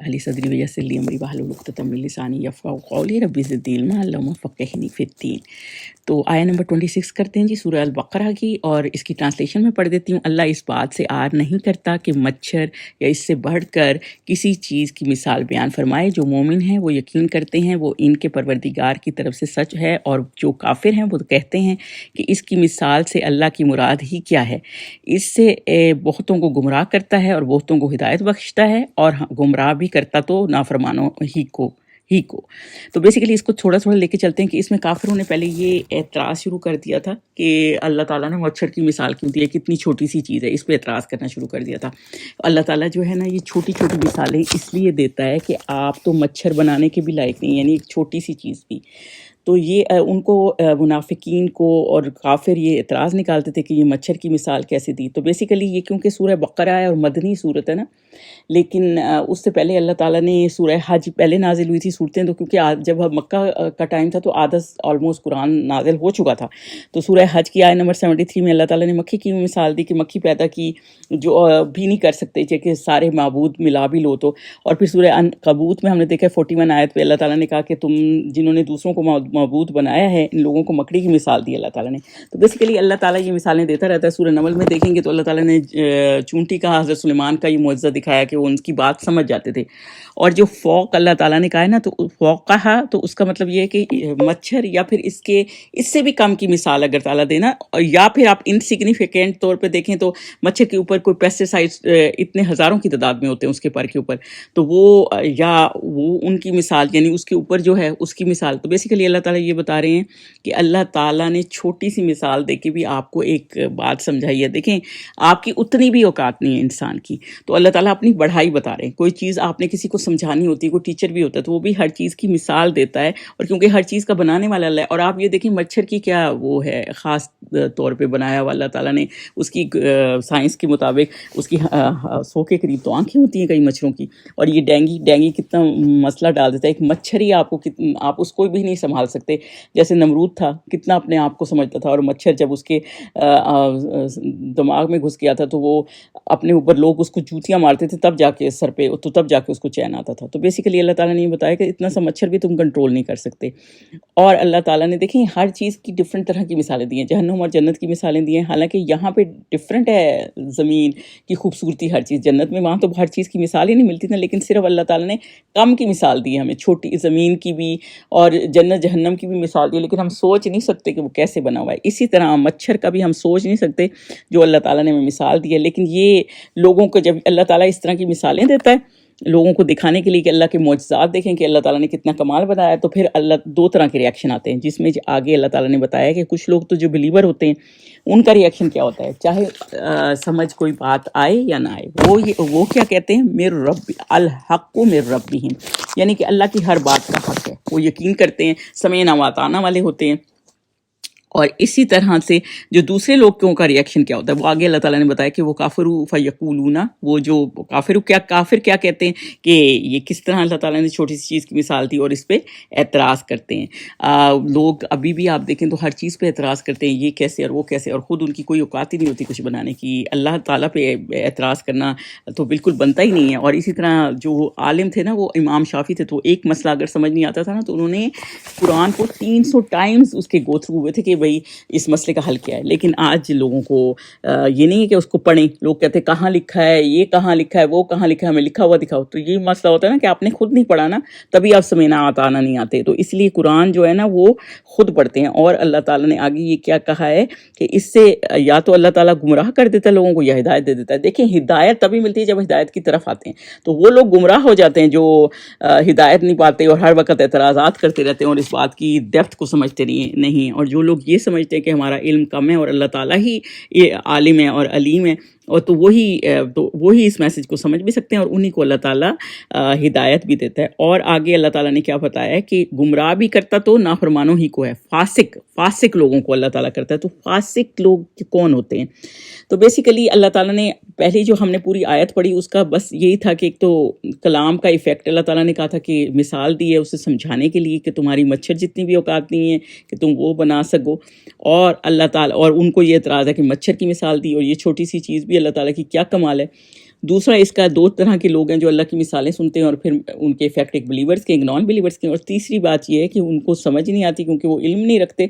أهل صدري ويسر لي أمري واحلل عقدة من لساني يفقهوا قولي رب زدني علما اللهم فقهني في الدين۔ تو آیا نمبر 26 کرتے ہیں جی سورہ البقرہ کی، اور اس کی ٹرانسلیشن میں پڑھ دیتی ہوں۔ اللہ اس بات سے عار نہیں کرتا کہ مچھر یا اس سے بڑھ کر کسی چیز کی مثال بیان فرمائے۔ جو مومن ہیں وہ یقین کرتے ہیں وہ ان کے پروردگار کی طرف سے سچ ہے، اور جو کافر ہیں وہ کہتے ہیں کہ اس کی مثال سے اللہ کی مراد ہی کیا ہے۔ اس سے بہتوں کو گمراہ کرتا ہے اور بہتوں کو ہدایت بخشتا ہے، اور گمراہ بھی کرتا تو نافرمانوں ہی کو۔ تو بیسیکلی اس کو تھوڑا لے کے چلتے ہیں کہ اس میں کافروں نے پہلے یہ اعتراض شروع کر دیا تھا کہ اللہ تعالیٰ نے مچھر کی مثال کیوں دی ہے، کتنی چھوٹی سی چیز ہے، اس پہ اعتراض کرنا شروع کر دیا تھا۔ اللہ تعالیٰ جو ہے نا یہ چھوٹی چھوٹی مثالیں اس لیے دیتا ہے کہ آپ تو مچھر بنانے کے بھی لائق نہیں، یعنی ایک چھوٹی سی چیز بھی۔ تو یہ ان کو منافقین کو اور کافر یہ اعتراض نکالتے تھے کہ یہ مچھر کی مثال کیسے دی۔ تو بیسیکلی یہ کیونکہ سورہ بقرہ ہے اور مدنی صورت ہے نا، لیکن اس سے پہلے اللہ تعالیٰ نے سورہ حج پہلے نازل ہوئی تھی صورتیں، تو کیونکہ جب مکہ کا ٹائم تھا تو آدھا آلموسٹ قرآن نازل ہو چکا تھا۔ تو سورہ حج کی آیت نمبر 73 میں اللہ تعالیٰ نے مکھی کی مثال دی کہ مکھی پیدا کی جو بھی نہیں کر سکتے تھے کہ سارے معبود ملا بھی لو تو۔ اور پھر سورہ عنکبوت میں ہم نے دیکھا 41 آیت پہ اللہ تعالیٰ نے کہا کہ تم جنہوں نے دوسروں کو معبود بنایا ہے ان لوگوں کو مکڑی کی مثال دی اللہ تعالیٰ نے۔ تو بیسیکلی اللہ تعالیٰ یہ مثالیں دیتا رہتا ہے۔ سورہ نمل میں دیکھیں گے تو اللہ تعالیٰ نے چونٹی کا، حضرت سلیمان کا یہ معجزہ دکھایا کہ وہ ان کی بات سمجھ جاتے تھے۔ اور جو فوق اللہ تعالیٰ نے کہا ہے نا، تو فوق کہا تو اس کا مطلب یہ ہے کہ مچھر یا پھر اس سے بھی کم کی مثال اگر تعالیٰ دینا، یا پھر آپ انسگنیفیکینٹ طور پہ دیکھیں تو مچھر کے اوپر کوئی پیسٹیسائڈز اتنے ہزاروں کی تعداد میں ہوتے ہیں اس کے پر کے اوپر، تو وہ ان کی مثال یعنی اس کے اوپر جو ہے اس کی مثال۔ تو بیسیکلی اللہ تعالیٰ یہ بتا رہے ہیں کہ اللہ تعالیٰ نے چھوٹی سی مثال دے کے بھی آپ کو ایک بات سمجھائی ہے۔ دیکھیں آپ کی اتنی بھی اوقات نہیں ہے انسان کی، تو اللہ تعالیٰ اپنی بڑھائی بتا رہے ہیں۔ کوئی چیز آپ نے کسی کو سمجھانی ہوتی ہے، کوئی ٹیچر بھی ہوتا ہے تو وہ بھی ہر چیز کی مثال دیتا ہے، اور کیونکہ ہر چیز کا بنانے والا اللہ ہے۔ اور آپ یہ دیکھیں مچھر کی کیا وہ ہے، خاص طور پہ بنایا ہوا اللہ تعالیٰ نے، اس کی سائنس کے مطابق اس کی 100 کے قریب تو آنکھیں ہوتی ہیں کئی مچھروں کی۔ اور یہ ڈینگی کتنا مسئلہ ڈال دیتا ہے، ایک مچھر ہی آپ اس کو بھی نہیں سنبھال سکتے۔ جیسے نمرود تھا کتنا اپنے آپ کو سمجھتا تھا، اور مچھر جب اس کے دماغ میں گھس گیا تھا تو وہ اپنے اوپر لوگ اس کو جوتیاں مارتے تھے تب جا کے سر پہ، تو تب جا کے اس کو چین آتا تھا۔ تو بیسیکلی اللہ تعالیٰ نے یہ بتایا کہ اتنا سا مچھر بھی تم کنٹرول نہیں کر سکتے۔ اور اللہ تعالیٰ نے دیکھیں ہر چیز کی ڈفرینٹ طرح کی مثالیں دی ہیں، جہنم اور جنت کی مثالیں دی ہیں۔ حالانکہ یہاں پہ ڈفرینٹ ہے زمین کی خوبصورتی، ہر چیز جنت میں، وہاں تو ہر چیز کی مثال ہی نہیں ملتی تھا، لیکن صرف اللہ تعالیٰ نے کم کی مثال دی ہے ہمیں، چھوٹی زمین کی بھی اور جنت جہنم کی بھی مثال دی، لیکن ہم سوچ نہیں سکتے کہ وہ کیسے بنا ہوا ہے۔ اسی طرح مچھر کا بھی ہم سوچ نہیں سکتے جو اللہ تعالیٰ نے ہمیں مثال دی ہے۔ لیکن یہ لوگوں کو جب اللہ تعالیٰ اس طرح کی مثالیں دیتا ہے لوگوں کو دکھانے کے لیے کہ اللہ کے معجزات دیکھیں کہ اللہ تعالیٰ نے کتنا کمال بنایا ہے، تو پھر اللہ 2 طرح کے ریاکشن آتے ہیں، جس میں آگے اللہ تعالیٰ نے بتایا کہ کچھ لوگ تو جو بلیور ہوتے ہیں ان کا ریاکشن کیا ہوتا ہے، چاہے سمجھ کوئی بات آئے یا نہ آئے، وہ کیا کہتے ہیں، مِن رب الحق مِن ربہم، یعنی کہ اللہ کی ہر بات کا حق ہے، وہ یقین کرتے ہیں، سمعنا واطعنا والے ہوتے ہیں۔ اور اسی طرح سے جو دوسرے لوگوں کا ریاکشن کیا ہوتا ہے وہ آگے اللہ تعالیٰ نے بتایا کہ وہ کافروا فیقولون، وہ جو کافر کیا کہتے ہیں کہ یہ کس طرح اللہ تعالیٰ نے چھوٹی سی چیز کی مثال دی، اور اس پہ اعتراض کرتے ہیں۔ لوگ ابھی بھی آپ دیکھیں تو ہر چیز پہ اعتراض کرتے ہیں، یہ کیسے اور وہ کیسے، اور خود ان کی کوئی اوقات ہی نہیں ہوتی کچھ بنانے کی۔ اللہ تعالیٰ پہ اعتراض کرنا تو بالکل بنتا ہی نہیں ہے۔ اور اسی طرح جو عالم تھے نا وہ امام شافعی تھے، تو ایک مسئلہ اگر سمجھ نہیں آتا تھا نا تو انہوں نے قرآن کو 300 ٹائمز اس کے گو تھرو ہوئے تھے کہ بھئی اس مسئلے کا حل کیا ہے۔ لیکن آج لوگوں کو یہ نہیں ہے کہ اس کو پڑھیں، لوگ کہتے ہیں کہاں لکھا ہے، یہ کہاں لکھا ہے، وہ کہاں لکھا ہے، ہمیں لکھا ہوا دکھاؤ۔ تو یہ مسئلہ ہوتا ہے نا کہ آپ نے خود نہیں پڑھا نا، تبھی آپ سمعنا واطعنا نہیں آتے۔ تو اس لیے قرآن جو ہے نا وہ خود پڑھتے ہیں۔ اور اللہ تعالیٰ نے آگے یہ کیا کہا ہے کہ اس سے یا تو اللہ تعالیٰ گمراہ کر دیتا ہے لوگوں کو یا ہدایت دے دیتا ہے۔ دیکھیں ہدایت تبھی ملتی ہے جب ہدایت کی طرف آتے ہیں، تو وہ لوگ گمراہ ہو جاتے ہیں جو ہدایت نہیں پاتے اور ہر وقت اعتراضات کرتے رہتے ہیں اور اس بات کی ڈیپتھ کو سمجھتے نہیں۔ اور جو لوگ یہ سمجھتے ہیں کہ ہمارا علم کم ہے اور اللہ تعالیٰ ہی یہ عالم ہے اور علیم ہے، اور تو وہی اس میسج کو سمجھ بھی سکتے ہیں، اور انہی کو اللہ تعالیٰ ہدایت بھی دیتا ہے۔ اور آگے اللہ تعالیٰ نے کیا بتایا ہے کہ گمراہ بھی کرتا تو نافرمانوں ہی کو ہے، فاسق لوگوں کو اللہ تعالیٰ کرتا ہے۔ تو فاسق لوگ کون ہوتے ہیں؟ تو بیسیکلی اللہ تعالیٰ نے پہلی جو ہم نے پوری آیت پڑھی اس کا بس یہی تھا کہ ایک تو کلام کا ایفیکٹ اللہ تعالیٰ نے کہا تھا کہ مثال دی ہے اسے سمجھانے کے لیے کہ تمہاری مچھر جتنی بھی اوقات نہیں ہے کہ تم وہ بنا سکو، اور اللہ تعالیٰ اور ان کو یہ اعتراض ہے کہ مچھر کی مثال دی اور یہ چھوٹی سی چیز بھی اللہ تعالیٰ کی کیا کمال ہے۔ دوسرا اس کا دو طرح کے لوگ ہیں جو اللہ کی مثالیں سنتے ہیں اور پھر ان کے افیکٹ ایک بلیورس کے ایک نان بلیورس کے، اور تیسری بات یہ ہے کہ ان کو سمجھ نہیں آتی کیونکہ وہ علم نہیں رکھتے،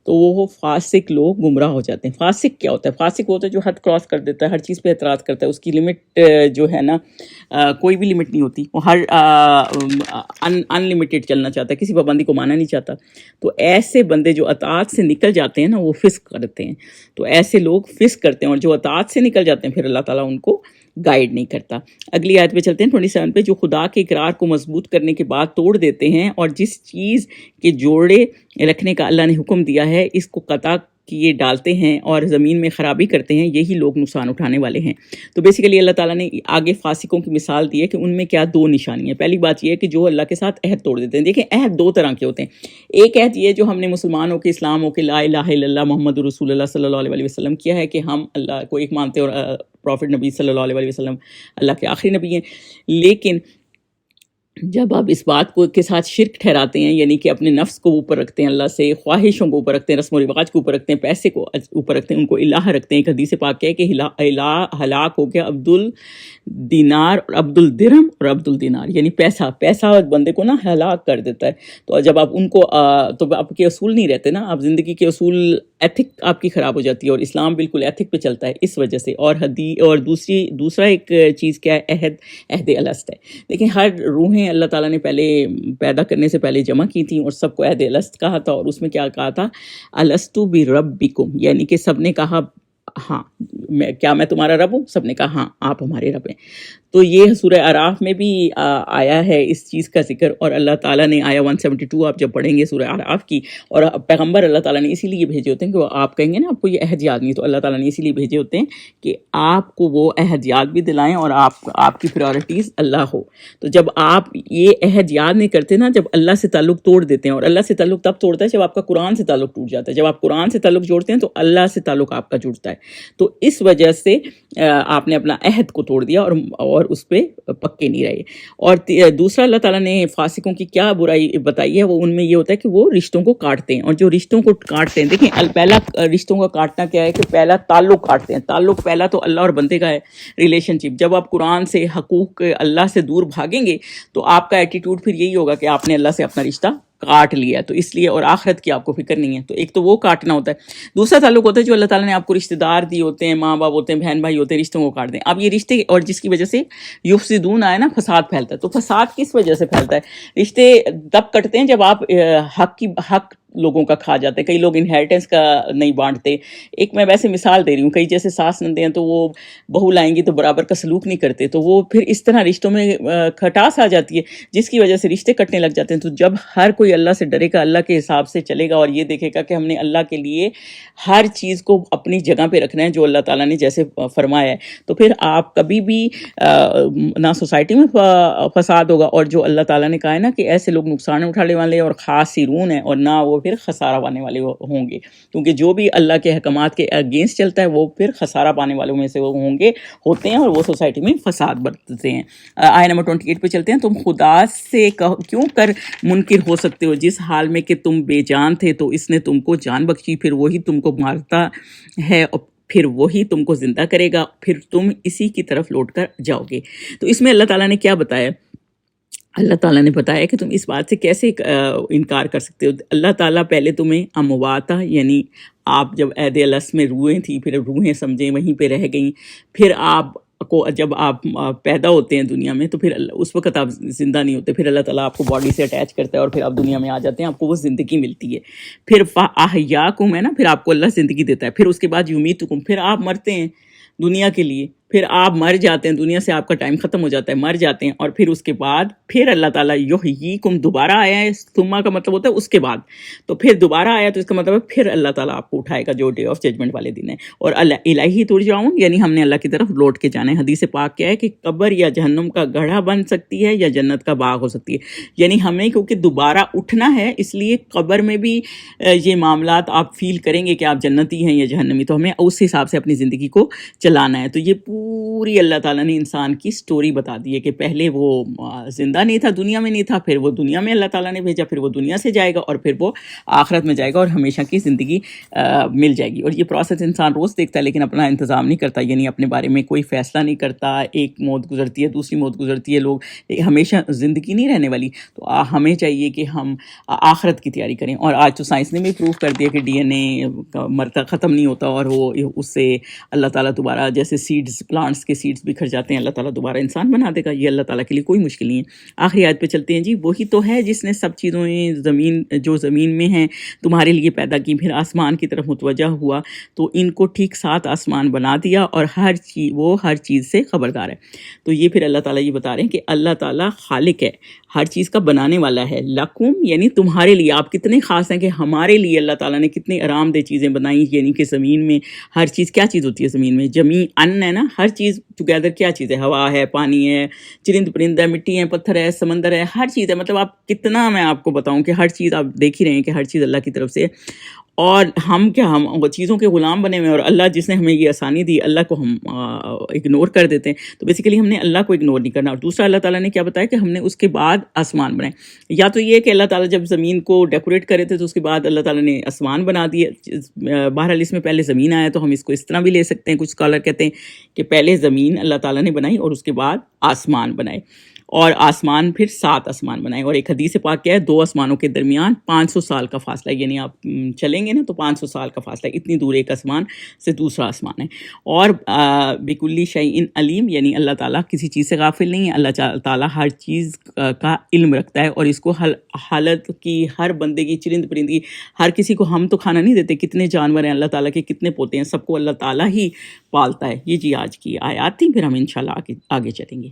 تو وہ فاسق لوگ گمراہ ہو جاتے ہیں۔ فاسق کیا ہوتا ہے؟ فاسق ہوتا ہے جو حد کراس کر دیتا ہے، ہر چیز پہ اعتراض کرتا ہے، اس کی لمٹ جو ہے نا کوئی بھی لمٹ نہیں ہوتی، وہ ہر ان لمیٹیڈ چلنا چاہتا ہے، کسی پابندی کو مانا نہیں چاہتا۔ تو ایسے بندے جو اطاعت سے نکل جاتے ہیں نا وہ فسق کرتے ہیں، تو ایسے لوگ فسق کرتے ہیں، اور جو اطاعت سے نکل جاتے ہیں پھر اللہ تعالیٰ ان کو گائیڈ نہیں کرتا۔ اگلی آیت پہ چلتے ہیں 27 پہ، جو خدا کے اقرار کو مضبوط کرنے کے بعد توڑ دیتے ہیں اور جس چیز کے جوڑے رکھنے کا اللہ نے حکم دیا ہے اس کو قطع کیے ڈالتے ہیں اور زمین میں خرابی کرتے ہیں، یہی لوگ نقصان اٹھانے والے ہیں۔ تو بیسیکلی اللہ تعالیٰ نے آگے فاسقوں کی مثال دی ہے کہ ان میں کیا دو نشانی ہیں۔ پہلی بات یہ ہے کہ جو اللہ کے ساتھ عہد توڑ دیتے ہیں۔ دیکھیں عہد دو طرح کے ہوتے ہیں، ایک عہد یہ جو ہم نے مسلمان ہو کے اسلام ہو کے لا الہ الا اللہ محمد رسول اللہ صلی اللہ علیہ وسلم کیا ہے کہ ہم اللہ کو ایک مانتے ہیں اور پروفٹ نبی صلی اللہ علیہ وسلم اللہ کے آخری نبی ہیں، لیکن جب آپ اس بات کو کے ساتھ شرک ٹھہراتے ہیں، یعنی کہ اپنے نفس کو اوپر رکھتے ہیں اللہ سے، خواہشوں کو اوپر رکھتے ہیں، رسم و رواج کو اوپر رکھتے ہیں، پیسے کو اوپر رکھتے ہیں، ان کو الہ رکھتے ہیں۔ ایک حدیث پاک ہے کہ الہ ہلاک ہو گیا عبد الدینار اور عبد الدرہم اور عبد الدینار، یعنی پیسہ بندے کو نا ہلاک کر دیتا ہے۔ تو جب آپ ان کو تو آپ کے اصول نہیں رہتے نا، آپ زندگی کے اصول، ایتھک آپ کی خراب ہو جاتی ہے، اور اسلام بالکل ایتھک پہ چلتا ہے اس وجہ سے۔ اور دوسرا ایک چیز کیا ہے؟ عہد الست ہے۔ لیکن ہر روحیں اللہ تعالیٰ نے پہلے پیدا کرنے سے پہلے جمع کی تھیں اور سب کو عہد الست کہا تھا، اور اس میں کیا کہا تھا؟ الست بربکم، یعنی کہ سب نے کہا ہاں کیا میں تمہارا رب ہوں؟ سب نے کہا ہاں آپ ہمارے رب ہیں۔ تو یہ سورہ اعراف میں بھی آیا ہے اس چیز کا ذکر، اور اللہ تعالیٰ نے آیا 172 آپ جب پڑھیں گے سورہ اعراف کی، اور پیغمبر اللہ تعالیٰ نے اسی لیے بھیجے ہوتے ہیں کہ وہ آپ کہیں گے نا آپ کو یہ عہد یاد نہیں، تو اللہ تعالیٰ نے اسی لیے بھیجے ہوتے ہیں کہ آپ کو وہ عہد یاد بھی دلائیں اور آپ کی پرائورٹیز اللہ ہو۔ تو جب آپ یہ عہد یاد نہیں کرتے نا، جب اللہ سے تعلق توڑ دیتے ہیں، اور اللہ سے تعلق تب توڑتا ہے جب آپ کا قرآن سے تعلق ٹوٹ جاتا ہے، جب آپ قرآن سے تعلق جوڑتے ہیں تو اللہ سے تعلق آپ کا جڑتا ہے، تو اس وجہ سے آپ نے اپنا عہد کو توڑ دیا اور اس پہ پکے نہیں رہے۔ اور دوسرا اللہ تعالیٰ نے فاسقوں کی کیا برائی بتائی ہے، وہ ان میں یہ ہوتا ہے کہ وہ رشتوں کو کاٹتے ہیں، اور جو رشتوں کو کاٹتے ہیں، دیکھیں پہلا رشتوں کا کاٹنا کیا ہے کہ پہلا تعلق کاٹتے ہیں۔ تعلق پہلا تو اللہ اور بندے کا ہے، ریلیشن شپ۔ جب آپ قرآن سے، حقوق اللہ سے دور بھاگیں گے تو آپ کا ایٹیٹیوڈ پھر یہی ہوگا کہ آپ نے اللہ سے اپنا رشتہ کاٹ لیا، تو اس لیے، اور آخرت کی آپ کو فکر نہیں ہے، تو ایک تو وہ کاٹنا ہوتا ہے۔ دوسرا تعلق ہوتا ہے جو اللہ تعالیٰ نے آپ کو رشتہ دار دیے ہوتے ہیں، ماں باپ ہوتے ہیں، بہن بھائی ہوتے ہیں، رشتوں کو کاٹ دیں۔ اب یہ رشتے، اور جس کی وجہ سے یفسدون آیا نا، فساد پھیلتا ہے۔ تو فساد کس وجہ سے پھیلتا ہے؟ رشتے تب کٹتے ہیں جب آپ حق لوگوں کا کھا جاتے ہیں۔ کئی لوگ انہیریٹنس کا نہیں بانٹتے۔ ایک میں ویسے مثال دے رہی ہوں، کئی جیسے ساس نندے ہیں تو وہ بہو لائیں گی تو برابر کا سلوک نہیں کرتے، تو وہ پھر اس طرح رشتوں میں کھٹاس آ جاتی ہے، جس کی وجہ سے رشتے کٹنے لگ جاتے ہیں۔ تو جب ہر کوئی اللہ سے ڈرے گا، اللہ کے حساب سے چلے گا، اور یہ دیکھے گا کہ ہم نے اللہ کے لیے ہر چیز کو اپنی جگہ پہ رکھنا ہے جو اللہ تعالیٰ نے جیسے فرمایا ہے، تو پھر آپ کبھی بھی نہ سوسائٹی میں فساد ہوگا، اور جو اللہ تعالیٰ نے کہا ہے نا کہ ایسے لوگ نقصان اٹھانے والے اور خاسرون ہیں، اور نہ وہ پھر خسارہ پانے والے ہوں گے، کیونکہ جو بھی اللہ کے احکامات کے اگینسٹ چلتا ہے وہ پھر خسارہ پانے والوں میں سے وہ ہوتے ہیں، اور وہ سوسائٹی میں فساد برتتے ہیں۔ آیت نمبر 28 پہ چلتے ہیں۔ تم خدا سے کیوں کر منکر ہو سکتے ہو جس حال میں کہ تم بے جان تھے تو اس نے تم کو جان بخشی، پھر وہی تم کو مارتا ہے اور پھر وہی تم کو زندہ کرے گا، پھر تم اسی کی طرف لوٹ کر جاؤ گے۔ تو اس میں اللہ تعالیٰ نے کیا بتایا؟ اللہ تعالیٰ نے بتایا کہ تم اس بات سے کیسے انکار کر سکتے ہو۔ اللہ تعالیٰ پہلے تمہیں امواتا، یعنی آپ جب عہد الست میں روحیں تھیں، پھر روحیں سمجھیں وہیں پہ رہ گئیں، پھر آپ کو جب آپ پیدا ہوتے ہیں دنیا میں تو پھر اس وقت آپ زندہ نہیں ہوتے، پھر اللہ تعالیٰ آپ کو باڈی سے اٹیچ کرتا ہے اور پھر آپ دنیا میں آ جاتے ہیں، آپ کو وہ زندگی ملتی ہے۔ پھر احیاکم ہے نا، پھر آپ کو اللہ زندگی دیتا ہے، پھر اس کے بعد یمیتکم، پھر آپ مرتے ہیں دنیا کے لیے، پھر آپ مر جاتے ہیں، دنیا سے آپ کا ٹائم ختم ہو جاتا ہے، مر جاتے ہیں، اور پھر اس کے بعد پھر اللہ تعالیٰ یحییکم دوبارہ آیا ہے، ثم کا مطلب ہوتا ہے اس کے بعد، تو پھر دوبارہ آیا تو اس کا مطلب ہے پھر اللہ تعالیٰ آپ کو اٹھائے گا جو ڈے آف ججمنٹ والے دن ہے، اور الیہ ترجعون، یعنی ہم نے اللہ کی طرف لوٹ کے جانا ہے۔ حدیث پاک کیا ہے کہ قبر یا جہنم کا گڑھا بن سکتی ہے یا جنت کا باغ ہو سکتی ہے، یعنی ہمیں کیونکہ دوبارہ اٹھنا ہے اس لیے قبر میں بھی یہ معاملات آپ فیل کریں گے کہ آپ جنتی ہیں یا جہنمی، تو ہمیں اس حساب سے اپنی زندگی کو چلانا ہے۔ تو یہ پوری اللہ تعالیٰ نے انسان کی سٹوری بتا دی ہے کہ پہلے وہ زندہ نہیں تھا، دنیا میں نہیں تھا، پھر وہ دنیا میں اللہ تعالیٰ نے بھیجا، پھر وہ دنیا سے جائے گا، اور پھر وہ آخرت میں جائے گا اور ہمیشہ کی زندگی مل جائے گی. اور یہ پروسیس انسان روز دیکھتا ہے لیکن اپنا انتظام نہیں کرتا، یعنی اپنے بارے میں کوئی فیصلہ نہیں کرتا. ایک موت گزرتی ہے، دوسری موت گزرتی ہے، لوگ ہمیشہ زندگی نہیں رہنے والی. تو ہمیں چاہیے کہ ہم آخرت کی تیاری کریں. اور آج تو سائنس نے بھی پروو کر دیا کہ ڈی این اے مرتا ختم نہیں ہوتا، اور وہ اس سے اللہ تعالیٰ دوبارہ جیسے سیڈز، پلانٹس کے سیڈز بکھر جاتے ہیں، اللہ تعالیٰ دوبارہ انسان بنا دے گا. یہ اللہ تعالیٰ کے لیے کوئی مشکل نہیں ہے. آخری آیت پہ چلتے ہیں جی. وہی تو ہے جس نے سب چیزوں جو زمین میں ہیں تمہارے لیے پیدا کی، پھر آسمان کی طرف متوجہ ہوا تو ان کو ٹھیک 7 آسمان بنا دیا، اور وہ ہر چیز سے خبردار ہے. تو یہ پھر اللہ تعالیٰ یہ بتا رہے ہیں کہ اللہ تعالیٰ خالق ہے، ہر چیز کا بنانے والا ہے. لکم یعنی تمہارے لیے. آپ کتنے خاص ہیں کہ ہمارے لیے اللہ تعالیٰ نے کتنی آرام دہ چیزیں بنائی. یعنی کہ زمین میں ہر چیز، کیا چیز ہوتی ہے زمین میں؟ جمی ان ہے نا، ہر چیز ٹوگیدر کیا چیز ہے؟ ہوا ہے، پانی ہے، چرند پرند ہے، مٹی ہے، پتھر ہے، سمندر ہے، ہر چیز ہے. مطلب آپ کتنا، میں آپ کو بتاؤں کہ ہر چیز آپ دیکھ ہی رہے ہیں کہ ہر چیز اللہ کی طرف سے. اور ہم چیزوں کے غلام بنے ہوئے ہیں، اور اللہ جس نے ہمیں یہ آسانی دی، اللہ کو ہم اگنور کر دیتے ہیں. تو بیسیکلی ہم نے اللہ کو اگنور نہیں کرنا. اور دوسرا اللہ تعالیٰ نے کیا بتایا کہ ہم نے اس کے بعد آسمان بنائے. یا تو یہ کہ اللہ تعالیٰ جب زمین کو ڈیکوریٹ کرے تھے تو اس کے بعد اللہ تعالیٰ نے آسمان بنا دیے. بہرحال اس میں پہلے زمین آیا، تو ہم اس کو اس طرح بھی لے سکتے ہیں. کچھ اسکالر کہتے ہیں کہ پہلے زمین اللہ تعالیٰ نے بنائی اور اس کے بعد آسمان بنائے، اور آسمان پھر 7 آسمان بنائے. اور ایک حدیث پاک کیا ہے، 2 آسمانوں کے درمیان 500 سال کا فاصلہ ہے. یعنی آپ چلیں گے نا تو 500 سال کا فاصلہ ہے، اتنی دور ایک آسمان سے دوسرا آسمان ہے. اور بکلی شیء علیم، یعنی اللہ تعالیٰ کسی چیز سے غافل نہیں ہے. اللہ تعالیٰ ہر چیز کا علم رکھتا ہے، اور اس کو حالت کی، ہر بندے کی، چرند پرند کی، ہر کسی کو ہم تو کھانا نہیں دیتے. کتنے جانور ہیں اللہ تعالیٰ کے، کتنے پوتے ہیں، سب کو اللہ تعالیٰ ہی پالتا ہے. یہ جی آج کی آیات تھی. پھر ہم انشاءاللہ آگے چلیں گے.